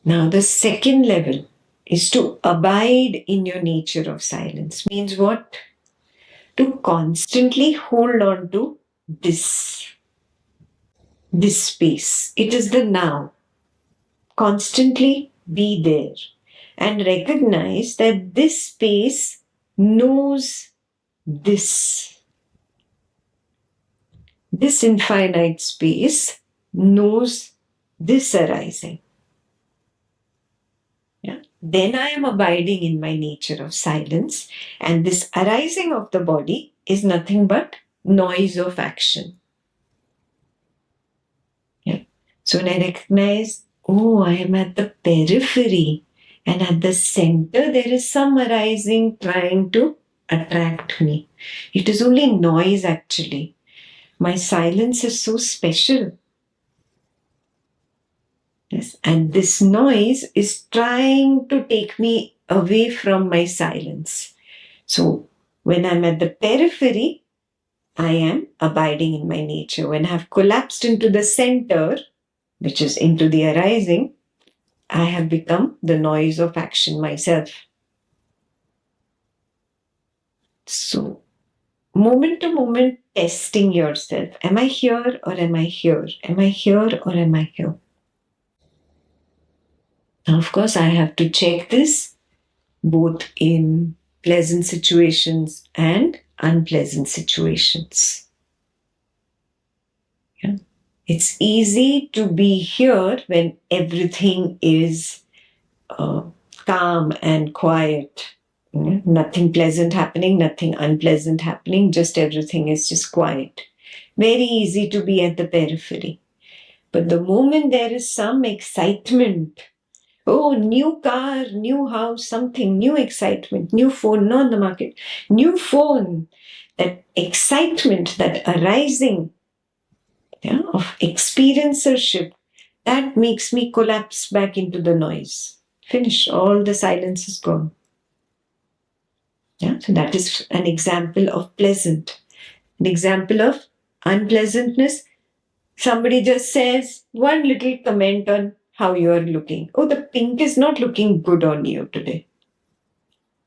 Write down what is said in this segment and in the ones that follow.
Now, the second level is to abide in your nature of silence. Means what? To constantly hold on to this space. It is the now. Constantly be there and recognize that this space knows this. This infinite space knows this arising. Yeah. Then I am abiding in my nature of silence, and this arising of the body is nothing but noise of action. Yeah. So when I recognize, oh, I am at the periphery, and at the center there is some arising trying to attract me. It is only noise actually. My silence is so special. Yes. And this noise is trying to take me away from my silence. So when I'm at the periphery, I am abiding in my nature. When I have collapsed into the center, which is into the arising, I have become the noise of action myself. So, moment to moment, testing yourself. Am I here or am I here? Am I here or am I here? Now, of course, I have to check this both in pleasant situations and unpleasant situations. Yeah. It's easy to be here when everything is calm and quiet. Nothing pleasant happening, nothing unpleasant happening, just everything is just quiet. Very easy to be at the periphery. But the moment there is some excitement, oh, new car, new house, something, new excitement, new phone, not on the market, new phone, that excitement, that arising of experiencership, that makes me collapse back into the noise. Finish, all the silence is gone. Yeah, so that is an example of pleasant. An example of unpleasantness, somebody just says one little comment on how you are looking. Oh, the pink is not looking good on you today.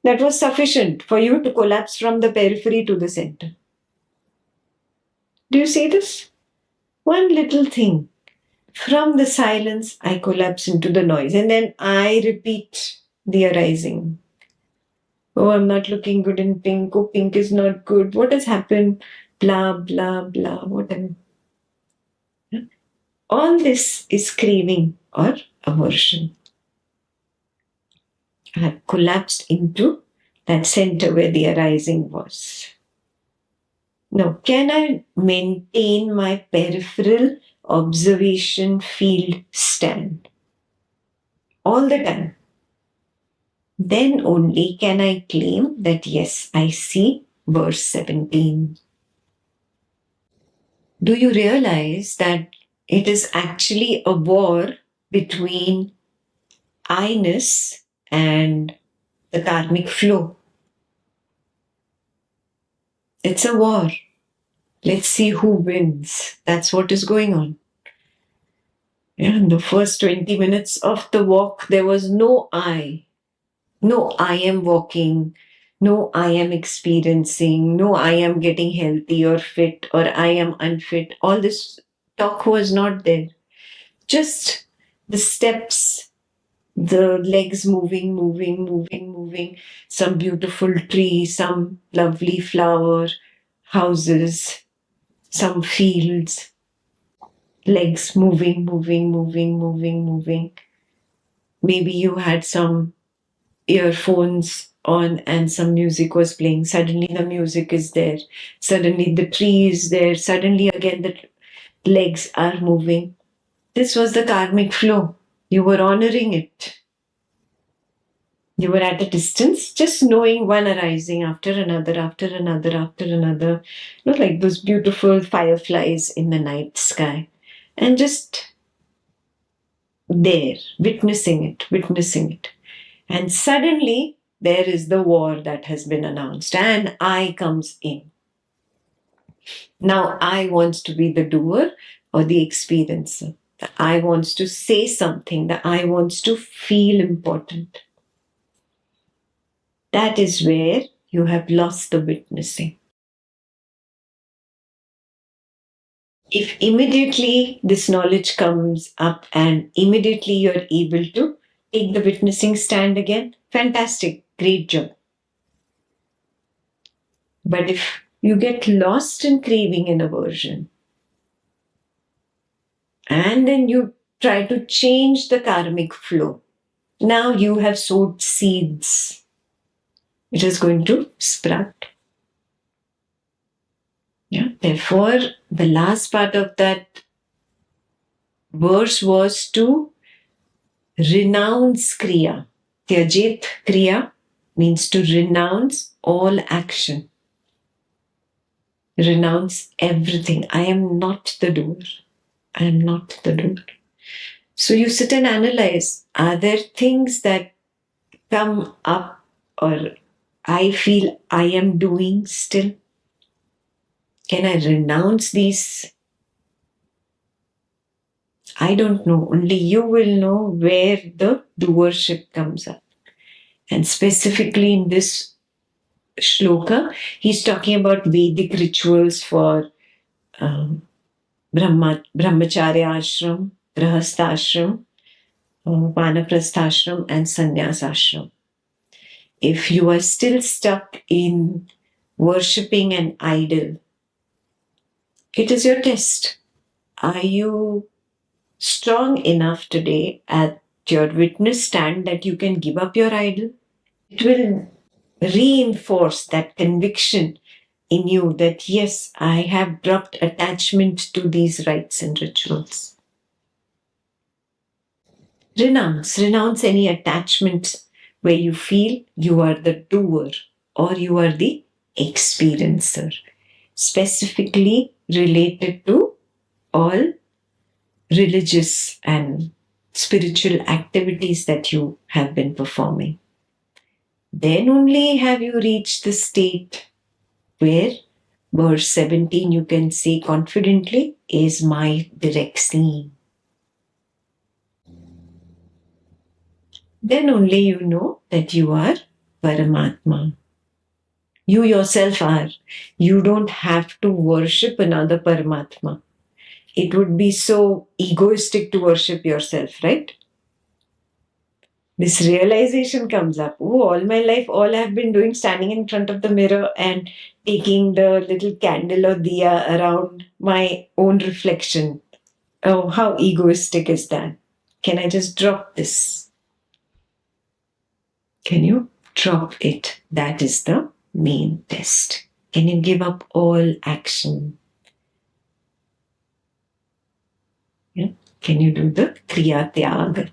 That was sufficient for you to collapse from the periphery to the center. Do you see this? One little thing. From the silence, I collapse into the noise, and then I repeat the arising. Oh, I'm not looking good in pink. Oh, pink is not good. What has happened? Blah, blah, blah, whatever. All this is craving or aversion. I have collapsed into that center where the arising was. Now, can I maintain my peripheral observation field stand all the time? Then only can I claim that yes, I see verse 17. Do you realize that it is actually a war between I-ness and the karmic flow? It's a war. Let's see who wins. That's what is going on. Yeah, in the first 20 minutes of the walk, there was no I. No, I am walking. No, I am experiencing. No, I am getting healthy or fit or I am unfit. All this talk was not there. Just the steps, the legs moving, moving. Some beautiful tree, some lovely flower, houses, some fields, legs moving. Maybe you had some earphones on and some music was playing. Suddenly the music is there. Suddenly the tree is there. Suddenly again the legs are moving. This was the karmic flow. You were honoring it. You were at a distance, just knowing one arising after another. Like those beautiful fireflies in the night sky. And just there, witnessing it. And suddenly, there is the war that has been announced, and I comes in. Now, I wants to be the doer or the experiencer. The I wants to say something. The I wants to feel important. That is where you have lost the witnessing. If immediately this knowledge comes up and immediately you're able to take the witnessing stand again, fantastic, great job. But if you get lost in craving and aversion, and then you try to change the karmic flow, now you have sowed seeds. It is going to sprout. Yeah. Therefore, the last part of that verse was to renounce kriya. Tyajit kriya means to renounce all action. Renounce everything. I am not the doer. I am not the doer. So you sit and analyze, are there things that come up or I feel I am doing still? Can I renounce these? I don't know. Only you will know where the doership comes up. And specifically in this shloka, he's talking about Vedic rituals for brahmacharya ashram, grahastha ashram, vanaprastha ashram, and sannyas ashram. If you are still stuck in worshipping an idol, it is your test. Are you strong enough today at your witness stand that you can give up your idol? It will reinforce that conviction in you that yes, I have dropped attachment to these rites and rituals. Renounce any attachments where you feel you are the doer or you are the experiencer, specifically related to all religious and spiritual activities that you have been performing. Then only have you reached the state where verse 17 you can say confidently is my direct seeing. Then only you know that you are Paramatma. You yourself are. You don't have to worship another Paramatma. It would be so egoistic to worship yourself, right? This realization comes up. Oh, all my life, all I've been doing, standing in front of the mirror and taking the little candle or diya around my own reflection. Oh, how egoistic is that? Can I just drop this? Can you drop it? That is the main test. Can you give up all action? Yeah. Can you do the Kriya Tyag?